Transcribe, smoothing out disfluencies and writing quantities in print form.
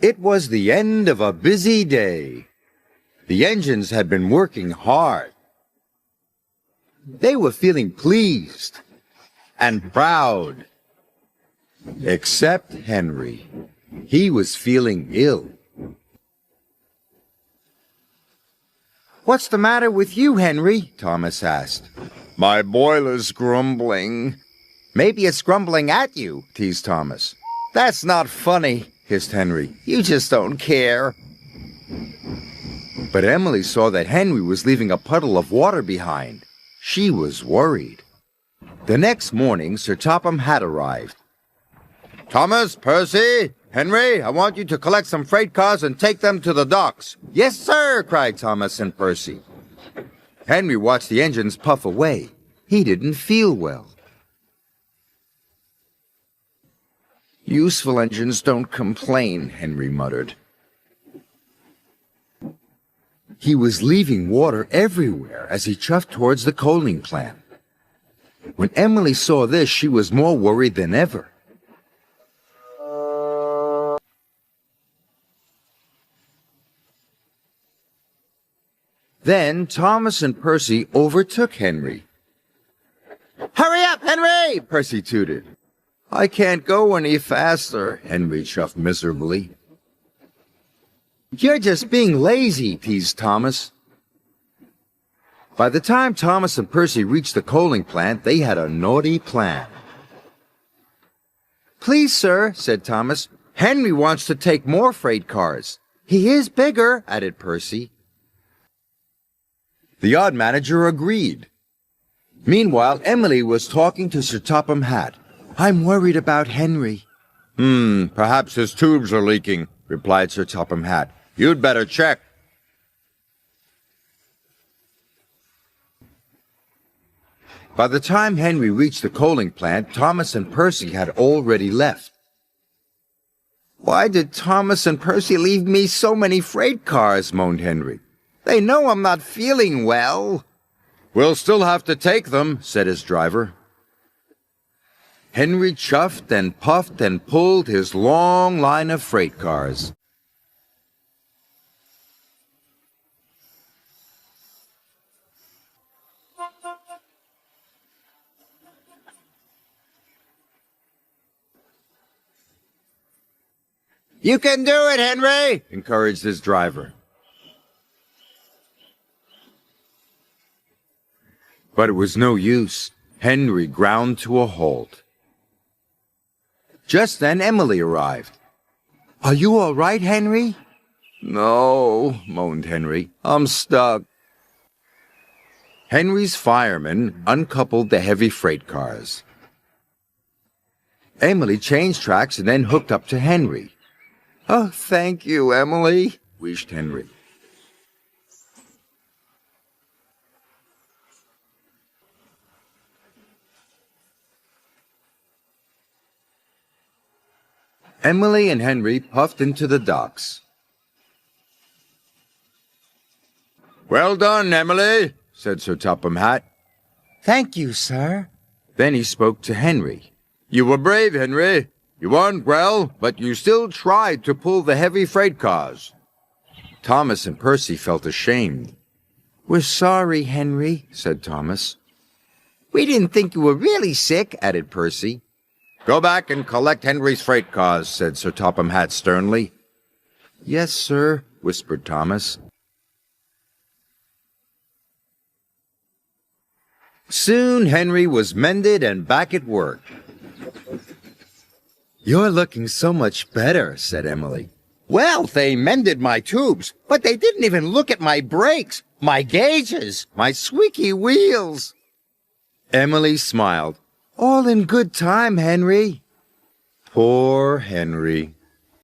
It was the end of a busy day. The engines had been working hard. They were feeling pleased and proud. Except Henry. He was feeling ill. "What's the matter with you, Henry?" Thomas asked. "My boiler's grumbling." "Maybe it's grumbling at you," teased Thomas. "That's not funny," hissed Henry. "You just don't care." But Emily saw that Henry was leaving a puddle of water behind. She was worried. The next morning, Sir Topham Hatt arrived. "Thomas, Percy, Henry, I want you to collect some freight cars and take them to the docks." "Yes, sir," cried Thomas and Percy. Henry watched the engines puff away. He didn't feel well. "Useful engines don't complain," Henry muttered. He was leaving water everywhere as he chuffed towards the coaling plant. When Emily saw this, she was more worried than ever. Then Thomas and Percy overtook Henry. "Hurry up, Henry!" Percy tooted. "I can't go any faster," Henry chuffed miserably. "You're just being lazy," teased Thomas. By the time Thomas and Percy reached the coaling plant, they had a naughty plan. "Please, sir," said Thomas, "Henry wants to take more freight cars." "He is bigger," added Percy. The yard manager agreed. Meanwhile, Emily was talking to Sir Topham Hatt. "I'm worried about Henry." Perhaps his tubes are leaking," replied Sir Topham Hatt. "You'd better check." By the time Henry reached the coaling plant, Thomas and Percy had already left. "Why did Thomas and Percy leave me so many freight cars?" moaned Henry. "They know I'm not feeling well." "We'll still have to take them," said his driver. Henry chuffed and puffed and pulled his long line of freight cars. "You can do it, Henry," encouraged his driver. But it was no use. Henry ground to a halt. Just then Emily arrived. "Are you all right, Henry?" "No," moaned Henry. "I'm stuck." Henry's firemen uncoupled the heavy freight cars. Emily changed tracks and then hooked up to Henry. "Oh, thank you, Emily," wheezed Henry. Emily and Henry puffed into the docks. "Well done, Emily," said Sir Topham Hatt. "Thank you, sir." Then he spoke to Henry. "You were brave, Henry. You weren't well, but you still tried to pull the heavy freight cars." Thomas and Percy felt ashamed. "We're sorry, Henry," said Thomas. "We didn't think you were really sick," added Percy. "Go back and collect Henry's freight cars," said Sir Topham Hatt sternly. "Yes, sir," whispered Thomas. Soon Henry was mended and back at work. "You're looking so much better," said Emily. "Well, they mended my tubes, but they didn't even look at my brakes, my gauges, my squeaky wheels." Emily smiled. "All in good time, Henry." Poor Henry.